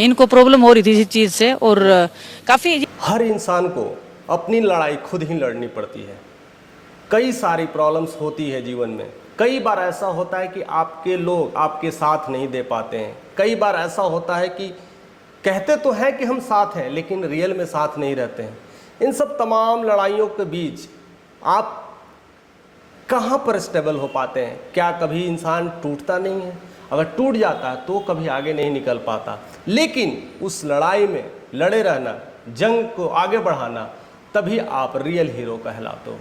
इनको प्रॉब्लम हो रही थी इस चीज़ से और काफ़ी हर इंसान को अपनी लड़ाई खुद ही लड़नी पड़ती है। कई सारी प्रॉब्लम्स होती है जीवन में। कई बार ऐसा होता है कि आपके लोग आपके साथ नहीं दे पाते हैं। कई बार ऐसा होता है कि कहते तो हैं कि हम साथ हैं लेकिन रियल में साथ नहीं रहते हैं। इन सब तमाम लड़ाइयों के बीच आप कहाँ पर स्टेबल हो पाते हैं? क्या कभी इंसान टूटता नहीं है? अगर टूट जाता है तो कभी आगे नहीं निकल पाता। लेकिन उस लड़ाई में लड़े रहना, जंग को आगे बढ़ाना, तभी आप रियल हीरो कहलाते हो।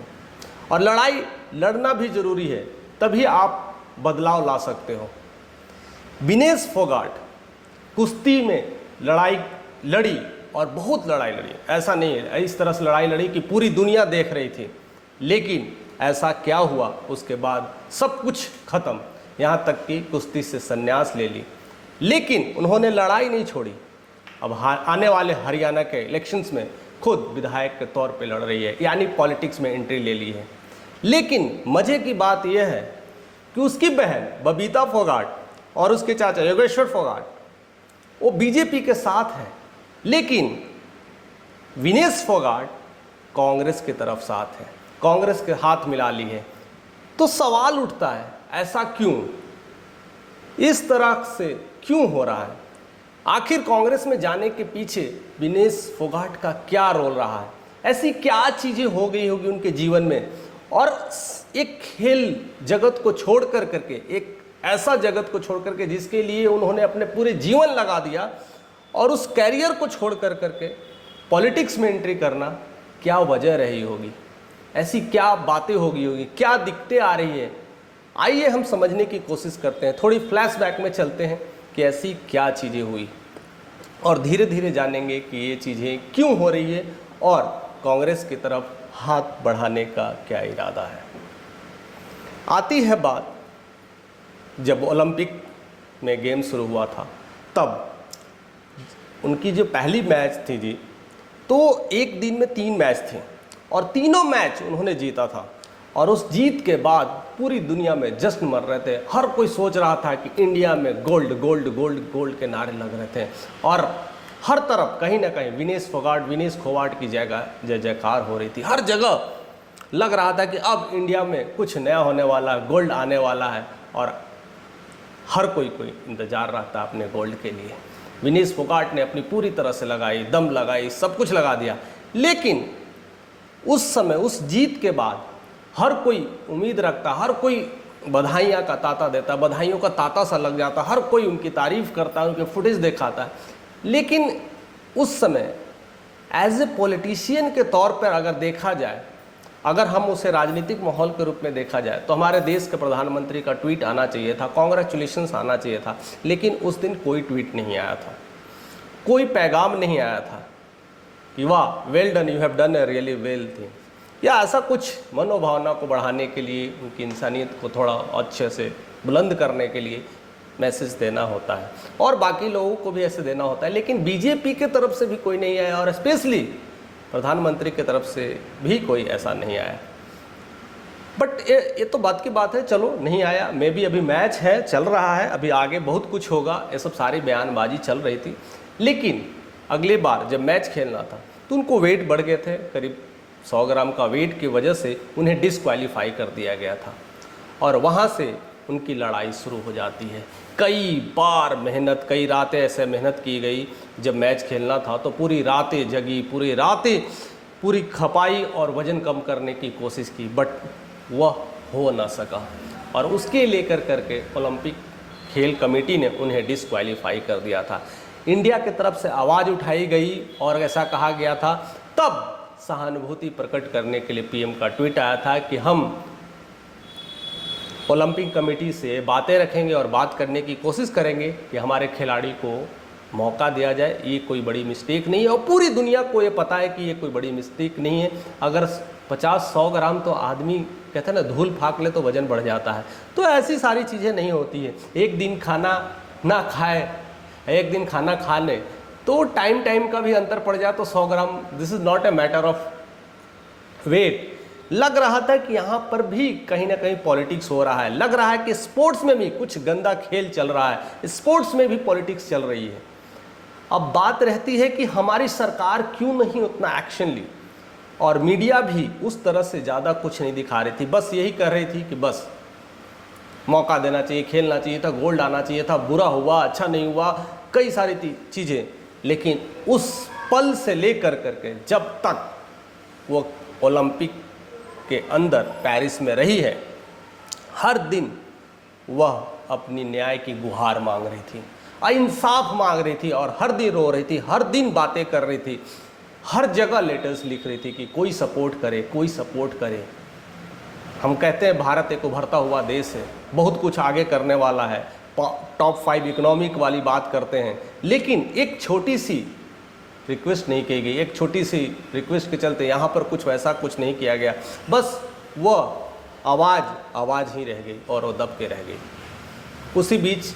और लड़ाई लड़ना भी ज़रूरी है, तभी आप बदलाव ला सकते हो। विनेश फोगाट कुश्ती में लड़ाई लड़ी और बहुत लड़ाई लड़ी। ऐसा नहीं है इस तरह से लड़ाई लड़ी कि पूरी दुनिया देख रही थी, लेकिन ऐसा क्या हुआ उसके बाद सब कुछ खत्म, यहाँ तक कि कुश्ती से संन्यास ले ली। लेकिन उन्होंने लड़ाई नहीं छोड़ी। अब आने वाले हरियाणा के इलेक्शंस में खुद विधायक के तौर पे लड़ रही है, यानी पॉलिटिक्स में एंट्री ले ली है। लेकिन मज़े की बात यह है कि उसकी बहन बबीता फोगाट और उसके चाचा योगेश्वर फोगाट वो बीजेपी के साथ हैं, लेकिन विनेश फोगाट कांग्रेस की तरफ साथ है, कांग्रेस के हाथ मिला ली है। तो सवाल उठता है ऐसा क्यों? इस तरह से क्यों हो रहा है? आखिर कांग्रेस में जाने के पीछे विनेश फोगाट का क्या रोल रहा है? ऐसी क्या चीज़ें हो गई होगी उनके जीवन में, और एक खेल जगत को छोड़ कर करके, एक ऐसा जगत को छोड़ करके जिसके लिए उन्होंने अपने पूरे जीवन लगा दिया, और उस कैरियर को छोड़ कर करके पॉलिटिक्स में एंट्री करना, क्या वजह रही होगी? ऐसी क्या बातें होगी, क्या दिक्कतें आ रही है? आइए हम समझने की कोशिश करते हैं, थोड़ी फ्लैशबैक में चलते हैं कि ऐसी क्या चीज़ें हुई, और धीरे धीरे जानेंगे कि ये चीज़ें क्यों हो रही है और कांग्रेस की तरफ हाथ बढ़ाने का क्या इरादा है। आती है बात जब ओलंपिक में गेम शुरू हुआ था, तब उनकी जो पहली मैच थी जी, तो एक दिन में 3 मैच थे और तीनों मैच उन्होंने जीता था। और उस जीत के बाद पूरी दुनिया में जश्न मर रहे थे। हर कोई सोच रहा था कि इंडिया में गोल्ड गोल्ड गोल्ड गोल्ड के नारे लग रहे थे, और हर तरफ कहीं ना कहीं विनेश फोगाट की जगह जय जयकार हो रही थी। हर जगह लग रहा था कि अब इंडिया में कुछ नया होने वाला है, गोल्ड आने वाला है, और हर कोई इंतज़ार रहता अपने गोल्ड के लिए। विनेश फोगाट ने अपनी पूरी तरह से लगाई, दम लगाई, सब कुछ लगा दिया। लेकिन उस समय, उस जीत के बाद हर कोई उम्मीद रखता, हर कोई बधाइयाँ का तांता देता, बधाइयों का तांता सा लग जाता, हर कोई उनकी तारीफ़ करता, उनके फुटेज दिखाता है। लेकिन उस समय एज ए पॉलिटिशियन के तौर पर अगर देखा जाए, अगर हम उसे राजनीतिक माहौल के रूप में देखा जाए, तो हमारे देश के प्रधानमंत्री का ट्वीट आना चाहिए था, कांग्रेचुलेशंस आना चाहिए था। लेकिन उस दिन कोई ट्वीट नहीं आया था, कोई पैगाम नहीं आया था कि वाह well done, you have done a really well thing, या ऐसा कुछ मनोभावना को बढ़ाने के लिए, उनकी इंसानियत को थोड़ा अच्छे से बुलंद करने के लिए मैसेज देना होता है, और बाकी लोगों को भी ऐसे देना होता है। लेकिन बीजेपी के तरफ से भी कोई नहीं आया, और स्पेशली प्रधानमंत्री की तरफ से भी कोई ऐसा नहीं आया। बट ये तो बात की बात है, चलो नहीं आया, मे बी अभी मैच है, चल रहा है, अभी आगे बहुत कुछ होगा, ये सब सारी बयानबाजी चल रही थी। लेकिन अगली बार जब मैच खेलना था तो उनको वेट बढ़ गए थे, करीब 100 ग्राम का वेट की वजह से उन्हें डिसक्वालीफाई कर दिया गया था, और वहाँ से उनकी लड़ाई शुरू हो जाती है। कई बार मेहनत, कई रातें ऐसे मेहनत की गई। जब मैच खेलना था तो पूरी रातें जगी, पूरी रातें पूरी खपाई और वज़न कम करने की कोशिश की, बट वह हो ना सका, और उसके लेकर करके ओलंपिक खेल कमेटी ने उन्हें डिसक्वालीफाई कर दिया था। इंडिया की तरफ से आवाज़ उठाई गई और ऐसा कहा गया था, तब सहानुभूति प्रकट करने के लिए पीएम का ट्वीट आया था कि हम ओलंपिक कमेटी से बातें रखेंगे और बात करने की कोशिश करेंगे कि हमारे खिलाड़ी को मौका दिया जाए। ये कोई बड़ी मिस्टेक नहीं है, और पूरी दुनिया को ये पता है कि ये कोई बड़ी मिस्टेक नहीं है। अगर 50-100 ग्राम तो आदमी कहते हैं ना, धूल फाक ले तो वज़न बढ़ जाता है, तो ऐसी सारी चीज़ें नहीं होती है। एक दिन खाना ना खाए, एक दिन खाना खा ले, तो टाइम का भी अंतर पड़ जाए तो 100 gram, this is not a matter of weight. लग रहा था कि यहाँ पर भी कहीं ना कहीं पॉलिटिक्स हो रहा है, लग रहा है कि स्पोर्ट्स में भी कुछ गंदा खेल चल रहा है, स्पोर्ट्स में भी पॉलिटिक्स चल रही है। अब बात रहती है कि हमारी सरकार क्यों नहीं उतना एक्शन ली, और मीडिया भी उस तरह से ज़्यादा कुछ नहीं दिखा रही थी, बस यही कह रही थी कि बस मौका देना चाहिए, खेलना चाहिए था, गोल्ड आना चाहिए था, बुरा हुआ, अच्छा नहीं हुआ, कई सारी चीज़ें। लेकिन उस पल से लेकर करके जब तक वो ओलंपिक के अंदर पेरिस में रही है, हर दिन वह अपनी न्याय की गुहार मांग रही थी, इंसाफ मांग रही थी, और हर दिन रो रही थी, हर दिन बातें कर रही थी, हर जगह लेटर्स लिख रही थी कि कोई सपोर्ट करे, कोई सपोर्ट करे। हम कहते हैं भारत एक उभरता हुआ देश है, बहुत कुछ आगे करने वाला है, टॉप 5 इकोनॉमिक वाली बात करते हैं, लेकिन एक छोटी सी रिक्वेस्ट नहीं की गई, एक छोटी सी रिक्वेस्ट के चलते यहाँ पर कुछ वैसा कुछ नहीं किया गया, बस वह आवाज़ ही रह गई और वो दब के रह गई। उसी बीच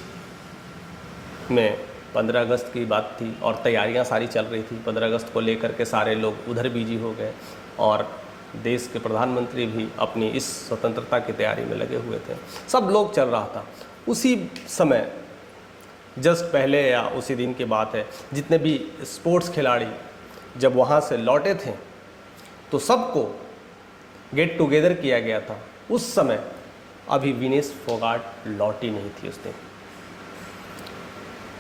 में 15 अगस्त की बात थी और तैयारियां सारी चल रही थी। 15 अगस्त को लेकर के सारे लोग उधर बिजी हो गए और देश के प्रधानमंत्री भी अपनी इस स्वतंत्रता की तैयारी में लगे हुए थे, सब लोग चल रहा था। उसी समय जस्ट पहले या उसी दिन की बात है, जितने भी स्पोर्ट्स खिलाड़ी जब वहाँ से लौटे थे तो सबको गेट टुगेदर किया गया था। उस समय अभी विनेश फोगाट लौटी नहीं थी उस दिन।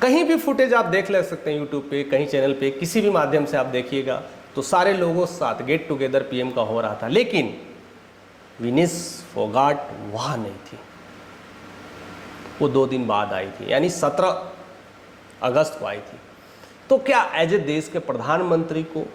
कहीं भी फुटेज आप देख ले सकते हैं, यूट्यूब पे, कहीं चैनल पे, किसी भी माध्यम से आप देखिएगा तो सारे लोगों के साथ गेट टुगेदर पीएम का हो रहा था, लेकिन विनेश फोगाट वहाँ नहीं थी। वो 2 दिन बाद आई थी, यानी 17 अगस्त को आई थी। तो क्या एज ए देश के प्रधानमंत्री को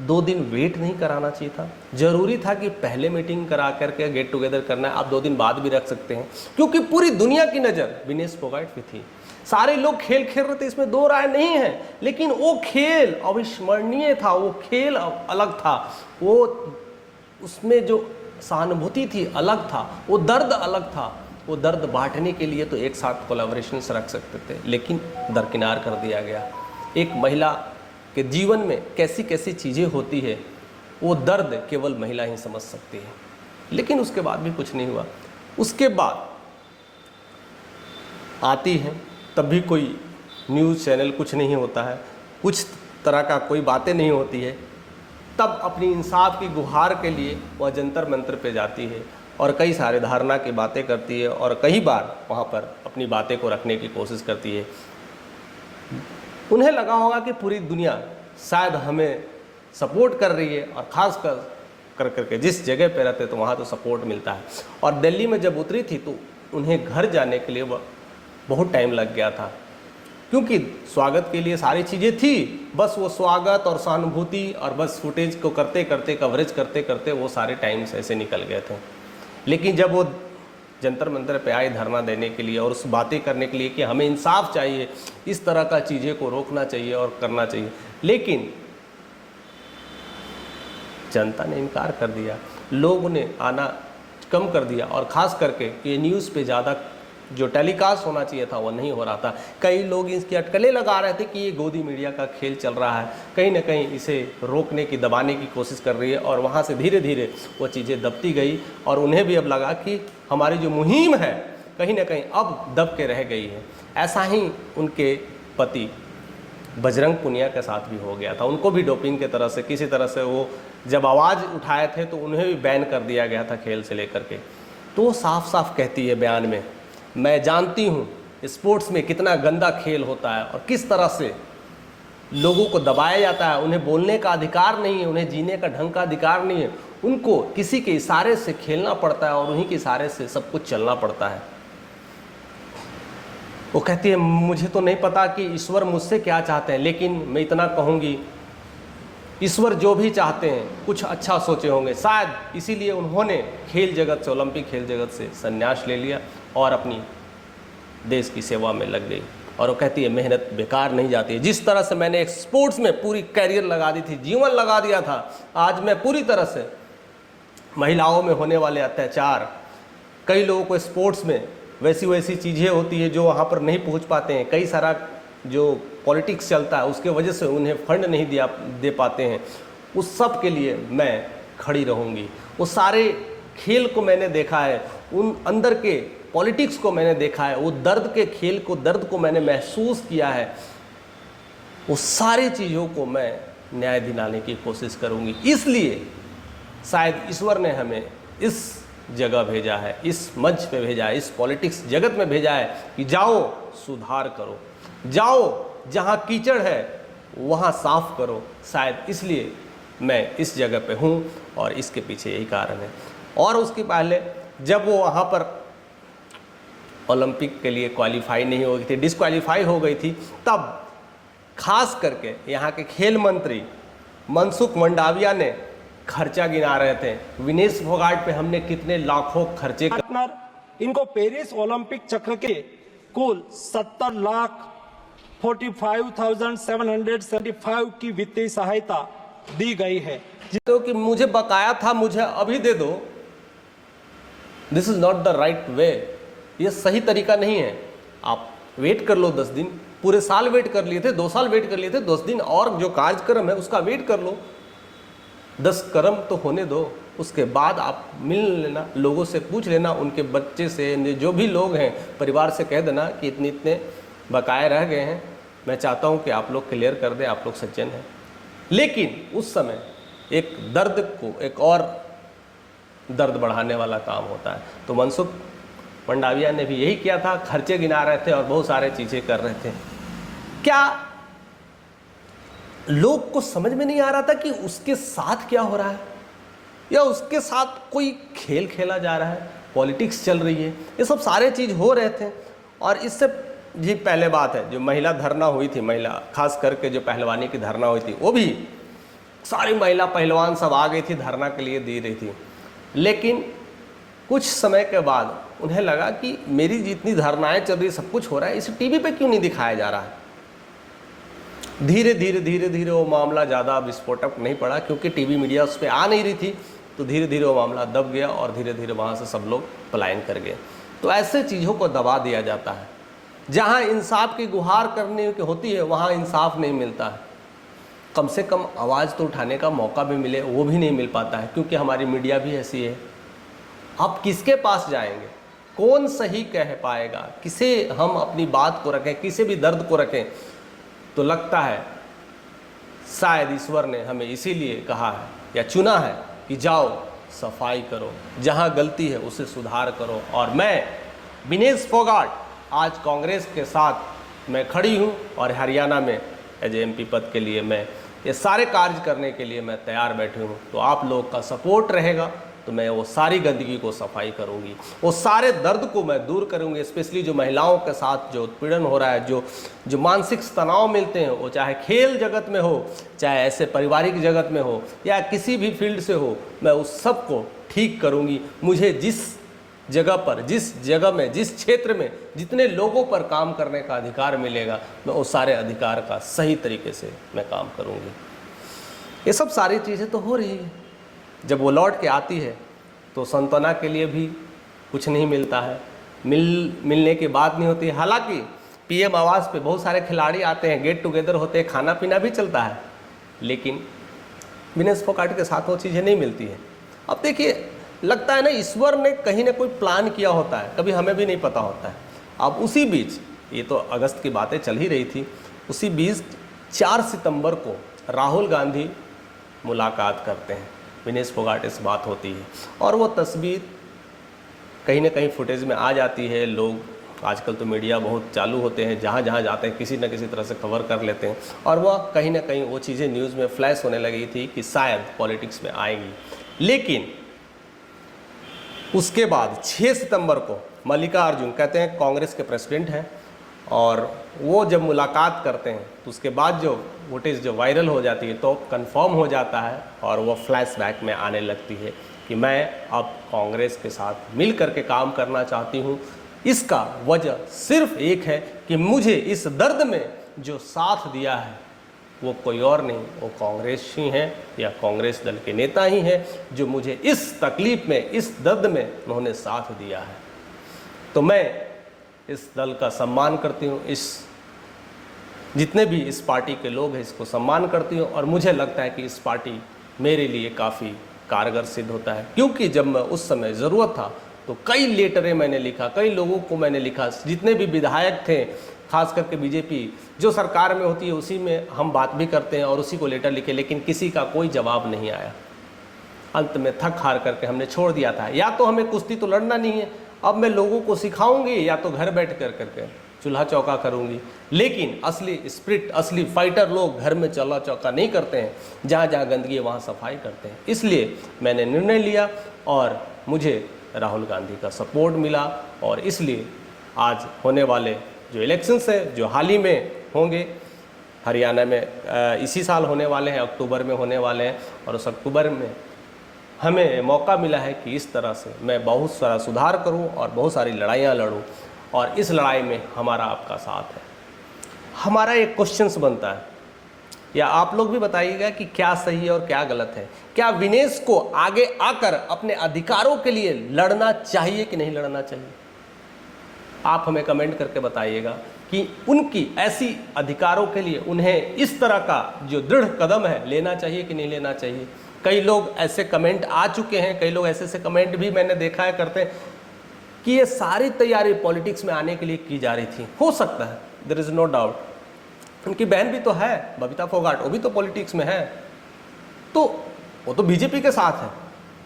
2 दिन वेट नहीं कराना चाहिए था? जरूरी था कि पहले मीटिंग करा करके गेट टुगेदर करना है? आप 2 दिन बाद भी रख सकते हैं, क्योंकि पूरी दुनिया की नज़र विनेश फोगाट पे थी। सारे लोग खेल खेल रहे थे, इसमें 2 राय नहीं है, लेकिन वो खेल अविस्मरणीय था, वो खेल अलग था, वो उसमें जो सहानुभूति थी अलग था, वो दर्द अलग था। वो दर्द बांटने के लिए तो एक साथ कोलैबोरेशन रख सकते थे, लेकिन दरकिनार कर दिया गया। एक महिला के जीवन में कैसी कैसी चीज़ें होती है, वो दर्द केवल महिला ही समझ सकती है, लेकिन उसके बाद भी कुछ नहीं हुआ। उसके बाद आती है तब भी कोई न्यूज़ चैनल कुछ नहीं होता है, कुछ तरह का कोई बातें नहीं होती है। तब अपनी इंसाफ की गुहार के लिए वह जंतर मंतर पे जाती है और कई सारे धारणा की बातें करती है और कई बार वहाँ पर अपनी बातें को रखने की कोशिश करती है। उन्हें लगा होगा कि पूरी दुनिया शायद हमें सपोर्ट कर रही है, और ख़ास कर करके जिस जगह पे रहते तो वहाँ तो सपोर्ट मिलता है। और दिल्ली में जब उतरी थी तो उन्हें घर जाने के लिए बहुत टाइम लग गया था, क्योंकि स्वागत के लिए सारी चीज़ें थी, बस वो स्वागत और सहानुभूति और बस फुटेज को करते करते, कवरेज करते करते वो सारे टाइम्स ऐसे निकल गए थे। लेकिन जब वो जंतर मंतर पे आए धरना देने के लिए और उस बातें करने के लिए कि हमें इंसाफ चाहिए, इस तरह का चीज़ें को रोकना चाहिए और करना चाहिए, लेकिन जनता ने इनकार कर दिया, लोगों ने आना कम कर दिया, और ख़ास करके ये न्यूज़ पे ज़्यादा जो टेलीकास्ट होना चाहिए था वो नहीं हो रहा था। कई लोग इसकी अटकलें लगा रहे थे कि ये गोदी मीडिया का खेल चल रहा है, कहीं ना कहीं इसे रोकने की, दबाने की कोशिश कर रही है, और वहाँ से धीरे धीरे वो चीज़ें दबती गई और उन्हें भी अब लगा कि हमारी जो मुहिम है कहीं ना कहीं अब दब के रह गई है। ऐसा ही उनके पति बजरंग पुनिया के साथ भी हो गया था, उनको भी डोपिंग के तरह से किसी तरह से वो जब आवाज़ उठाए थे तो उन्हें भी बैन कर दिया गया था खेल से लेकर के। तो वो साफ साफ कहती है बयान में, मैं जानती हूँ स्पोर्ट्स में कितना गंदा खेल होता है और किस तरह से लोगों को दबाया जाता है, उन्हें बोलने का अधिकार नहीं है, उन्हें जीने का ढंग का अधिकार नहीं है, उनको किसी के इशारे से खेलना पड़ता है और उन्हीं के इशारे से सब कुछ चलना पड़ता है। वो कहती है मुझे तो नहीं पता कि ईश्वर मुझसे क्या चाहते हैं, लेकिन मैं इतना कहूँगी ईश्वर जो भी चाहते हैं कुछ अच्छा सोचे होंगे, शायद इसीलिए उन्होंने खेल जगत से, ओलंपिक खेल जगत से संन्यास ले लिया और अपनी देश की सेवा में लग गई। और वो कहती है मेहनत बेकार नहीं जाती है। जिस तरह से मैंने एक स्पोर्ट्स में पूरी कैरियर लगा दी थी, जीवन लगा दिया था, आज मैं पूरी तरह से महिलाओं में होने वाले अत्याचार, कई लोगों को स्पोर्ट्स में वैसी चीज़ें होती है जो वहाँ पर नहीं पहुँच पाते हैं, कई सारा जो पॉलिटिक्स चलता है उसके वजह से उन्हें फंड नहीं दे पाते हैं, उस सब के लिए मैं खड़ी रहूँगी। वो सारे खेल को मैंने देखा है, उन अंदर के पॉलिटिक्स को मैंने देखा है, वो दर्द के खेल को, दर्द को मैंने महसूस किया है। वो सारी चीज़ों को मैं न्याय दिलाने की कोशिश करूंगी। इसलिए शायद ईश्वर ने हमें इस जगह भेजा है, इस मंच पे भेजा है, इस पॉलिटिक्स जगत में भेजा है कि जाओ सुधार करो, जाओ जहाँ कीचड़ है वहाँ साफ करो। शायद इसलिए मैं इस जगह पे हूँ और इसके पीछे यही कारण है। और उसके पहले जब वो वहाँ पर ओलंपिक के लिए क्वालिफाई नहीं हो गई थी, डिस्क्वालीफाई हो गई थी, तब खास करके यहाँ के खेल मंत्री मनसुख मंडाविया ने खर्चा गिना रहे थे। विनेश फोगाट पे हमने कितने लाखों खर्चे पार्टनर इनको पेरिस ओलंपिक चक्र के कुल 70,45,775 की वित्तीय सहायता दी गई है। तो कि मुझे बकाया था, मुझे अभी दे दो, this is not the right way. ये सही तरीका नहीं है। आप वेट कर लो 10 दिन, पूरे साल वेट कर लिए थे, 2 साल वेट कर लिए थे, 10 दिन और जो कार्यक्रम है उसका वेट कर लो, 10 कर्म तो होने दो। उसके बाद आप मिल लेना, लोगों से पूछ लेना, उनके बच्चे से, जो भी लोग हैं परिवार से कह देना कि इतने इतने बकाए रह गए हैं, मैं चाहता हूं कि आप लोग क्लियर कर दें, आप लोग सज्जन हैं। लेकिन उस समय एक दर्द को एक और दर्द बढ़ाने वाला काम होता है। तो मनसुख मंडाविया ने भी यही किया था, खर्चे गिना रहे थे और बहुत सारे चीज़ें कर रहे थे। क्या लोग को समझ में नहीं आ रहा था कि उसके साथ क्या हो रहा है, या उसके साथ कोई खेल खेला जा रहा है, पॉलिटिक्स चल रही है, ये सब सारे चीज़ हो रहे थे। और इससे जी पहले बात है, जो महिला धरना हुई थी, महिला खास करके जो पहलवानी की धरना हुई थी, वो भी सारी महिला पहलवान सब आ गई थी, धरना के लिए दे रही थी। लेकिन कुछ समय के बाद उन्हें लगा कि मेरी जितनी धरनाएं चल रही, सब कुछ हो रहा है, इसे टीवी पे क्यों नहीं दिखाया जा रहा है। धीरे धीरे वो मामला ज़्यादा विस्फोटक नहीं पड़ा, क्योंकि टीवी मीडिया उस पर आ नहीं रही थी। तो धीरे धीरे वो मामला दब गया और धीरे धीरे वहाँ से सब लोग पलायन कर गए। तो ऐसे चीज़ों को दबा दिया जाता है। जहाँ इंसाफ की गुहार करने की होती है वहाँ इंसाफ नहीं मिलता है। कम से कम आवाज़ तो उठाने का मौका भी मिले, वो भी नहीं मिल पाता है, क्योंकि हमारी मीडिया भी ऐसी है। आप किसके पास जाएंगे, कौन सही कह पाएगा, किसे हम अपनी बात को रखें, किसी भी दर्द को रखें। तो लगता है शायद ईश्वर ने हमें इसीलिए कहा है या चुना है कि जाओ सफाई करो, जहाँ गलती है उसे सुधार करो। और मैं विनेश फोगाट आज कांग्रेस के साथ मैं खड़ी हूँ और हरियाणा में एज MP पद के लिए मैं ये सारे कार्य करने के लिए मैं तैयार बैठी हूँ। तो आप लोग का सपोर्ट रहेगा तो मैं वो सारी गंदगी को सफाई करूँगी, वो सारे दर्द को मैं दूर करूँगी। स्पेशली जो महिलाओं के साथ जो उत्पीड़न हो रहा है, जो मानसिक तनाव मिलते हैं, वो चाहे खेल जगत में हो, चाहे ऐसे पारिवारिक जगत में हो, या किसी भी फील्ड से हो, मैं उस सब को ठीक करूँगी। मुझे जिस जगह पर, जिस जगह में, जिस क्षेत्र में जितने लोगों पर काम करने का अधिकार मिलेगा, मैं उस सारे अधिकार का सही तरीके से मैं काम करूँगी। ये सब सारी चीज़ें तो हो रही है। जब वो लौट के आती है तो सांत्वना के लिए भी कुछ नहीं मिलता है, मिलने की बात नहीं होती है। हालांकि PM आवास पे बहुत सारे खिलाड़ी आते हैं, गेट टुगेदर होते हैं, खाना पीना भी चलता है, लेकिन विनेश फोगाट के साथ वो चीज़ें नहीं मिलती है। अब देखिए, लगता है ना ईश्वर ने कहीं ना कोई प्लान किया होता है, कभी हमें भी नहीं पता होता है। अब उसी बीच, ये तो अगस्त की बातें चल ही रही थी, उसी बीच 4 सितंबर को राहुल गांधी मुलाकात करते हैं, विनेश फोगाट से बात होती है और वो तस्वीर कहीं ना कहीं फुटेज में आ जाती है। लोग आजकल तो मीडिया बहुत चालू होते हैं, जहाँ जहाँ जाते हैं किसी न किसी तरह से कवर कर लेते हैं, और वह कहीं ना कहीं वो चीज़ें न्यूज़ में फ्लैश होने लगी थी कि शायद पॉलिटिक्स में आएंगी। लेकिन उसके बाद 6 सितंबर को मल्लिकार्जुन, कहते हैं कांग्रेस के प्रेसिडेंट हैं, और वो जब मुलाकात करते हैं तो उसके बाद जो फुटेज जो वायरल हो जाती है तो कंफर्म हो जाता है और वो फ्लैशबैक में आने लगती है कि मैं अब कांग्रेस के साथ मिल करके काम करना चाहती हूँ। इसका वजह सिर्फ एक है कि मुझे इस दर्द में जो साथ दिया है वो कोई और नहीं, वो कांग्रेस ही हैं या कांग्रेस दल के नेता ही हैं जो मुझे इस तकलीफ़ में, इस दर्द में उन्होंने साथ दिया है। तो मैं इस दल का सम्मान करती हूँ, इस जितने भी इस पार्टी के लोग हैं इसको सम्मान करती हूँ, और मुझे लगता है कि इस पार्टी मेरे लिए काफ़ी कारगर सिद्ध होता है, क्योंकि जब मैं उस समय ज़रूरत था तो कई लेटरें मैंने लिखा, कई लोगों को मैंने लिखा, जितने भी विधायक थे, खास करके बीजेपी जो सरकार में होती है उसी में हम बात भी करते हैं और उसी को लेटर लिखे, लेकिन किसी का कोई जवाब नहीं आया। अंत में थक हार करके हमने छोड़ दिया था। या तो हमें कुश्ती तो लड़ना नहीं है, अब मैं लोगों को सिखाऊंगी, या तो घर बैठ कर करके चूल्हा चौका करूंगी। लेकिन असली स्पिरिट, असली फाइटर लोग घर में चूल्हा चौका नहीं करते हैं, जहाँ जहाँ गंदगी है वहाँ सफाई करते हैं। इसलिए मैंने निर्णय लिया और मुझे राहुल गांधी का सपोर्ट मिला, और इसलिए आज होने वाले जो इलेक्शंस है, जो हाल ही में होंगे हरियाणा में, इसी साल होने वाले हैं, अक्टूबर में होने वाले हैं, और उस अक्टूबर में हमें मौका मिला है कि इस तरह से मैं बहुत सारा सुधार करूं और बहुत सारी लड़ाइयां लड़ूं, और इस लड़ाई में हमारा आपका साथ है। हमारा एक क्वेश्चंस बनता है, या आप लोग भी बताइएगा कि क्या सही है और क्या गलत है। क्या विनेश को आगे आकर अपने अधिकारों के लिए लड़ना चाहिए कि नहीं लड़ना चाहिए? आप हमें कमेंट करके बताइएगा कि उनकी ऐसी अधिकारों के लिए उन्हें इस तरह का जो दृढ़ कदम है लेना चाहिए कि नहीं लेना चाहिए। कई लोग ऐसे कमेंट आ चुके हैं, कई लोग ऐसे कमेंट भी मैंने देखा है करते हैं कि ये सारी तैयारी पॉलिटिक्स में आने के लिए की जा रही थी। हो सकता है, देयर इज़ नो डाउट। उनकी बहन भी तो है बबीता फोगाट, वो भी तो पॉलिटिक्स में है, तो वो तो बीजेपी के साथ है,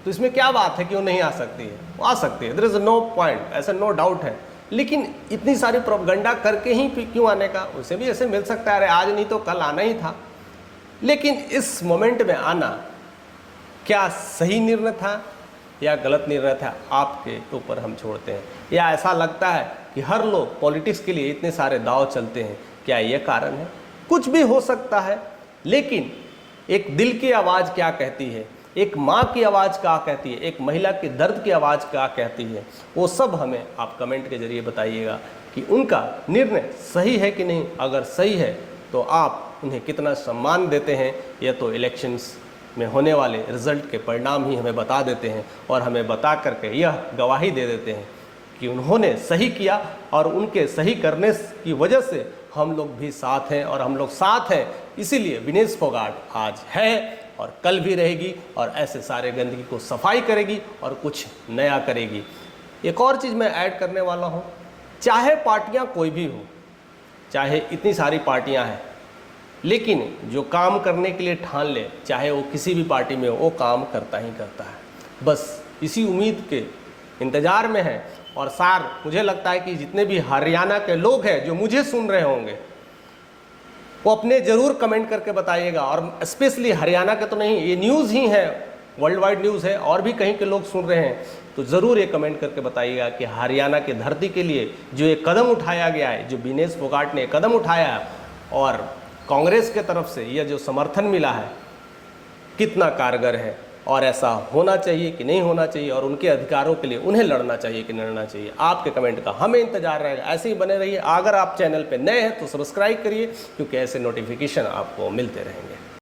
तो इसमें क्या बात है कि वो नहीं आ सकती है? वो आ सकती है, देयर इज़ नो पॉइंट, ऐसा नो डाउट है। लेकिन इतनी सारी प्रोपगंडा करके ही क्यों आने का? उसे भी ऐसे मिल सकता है, अरे आज नहीं तो कल आना ही था। लेकिन इस मोमेंट में आना क्या सही निर्णय था या गलत निर्णय था, आपके ऊपर हम छोड़ते हैं। या ऐसा लगता है कि हर लोग पॉलिटिक्स के लिए इतने सारे दाव चलते हैं, क्या ये कारण है? कुछ भी हो सकता है, लेकिन एक दिल की आवाज़ क्या कहती है, एक माँ की आवाज़ क्या कहती है, एक महिला के दर्द की आवाज़ क्या कहती है, वो सब हमें आप कमेंट के जरिए बताइएगा कि उनका निर्णय सही है कि नहीं। अगर सही है तो आप उन्हें कितना सम्मान देते हैं, यह तो इलेक्शंस में होने वाले रिजल्ट के परिणाम ही हमें बता देते हैं, और हमें बता करके यह गवाही दे देते हैं कि उन्होंने सही किया, और उनके सही करने की वजह से हम लोग भी साथ हैं, और हम लोग साथ हैं। इसीलिए विनेश फोगाट आज है और कल भी रहेगी, और ऐसे सारे गंदगी को सफाई करेगी और कुछ नया करेगी। एक और चीज़ मैं ऐड करने वाला हूँ, चाहे पार्टियाँ कोई भी हो, चाहे इतनी सारी पार्टियाँ हैं, लेकिन जो काम करने के लिए ठान ले, चाहे वो किसी भी पार्टी में हो, वो काम करता ही करता है। बस इसी उम्मीद के इंतज़ार में है। और सार मुझे लगता है कि जितने भी हरियाणा के लोग हैं जो मुझे सुन रहे होंगे, वो अपने ज़रूर कमेंट करके बताइएगा। और स्पेशली हरियाणा के तो नहीं, ये न्यूज़ ही है, वर्ल्ड वाइड न्यूज़ है, और भी कहीं के लोग सुन रहे हैं, तो ज़रूर ये कमेंट करके बताइएगा कि हरियाणा की धरती के लिए जो ये कदम उठाया गया है, जो विनेश फोगाट ने कदम उठाया है, और कांग्रेस के तरफ से यह जो समर्थन मिला है, कितना कारगर है, और ऐसा होना चाहिए कि नहीं होना चाहिए, और उनके अधिकारों के लिए उन्हें लड़ना चाहिए कि नहीं लड़ना चाहिए। आपके कमेंट का हमें इंतजार रहेगा, ऐसे ही बने रहिए। अगर आप चैनल पे नए हैं तो सब्सक्राइब करिए, क्योंकि ऐसे नोटिफिकेशन आपको मिलते रहेंगे।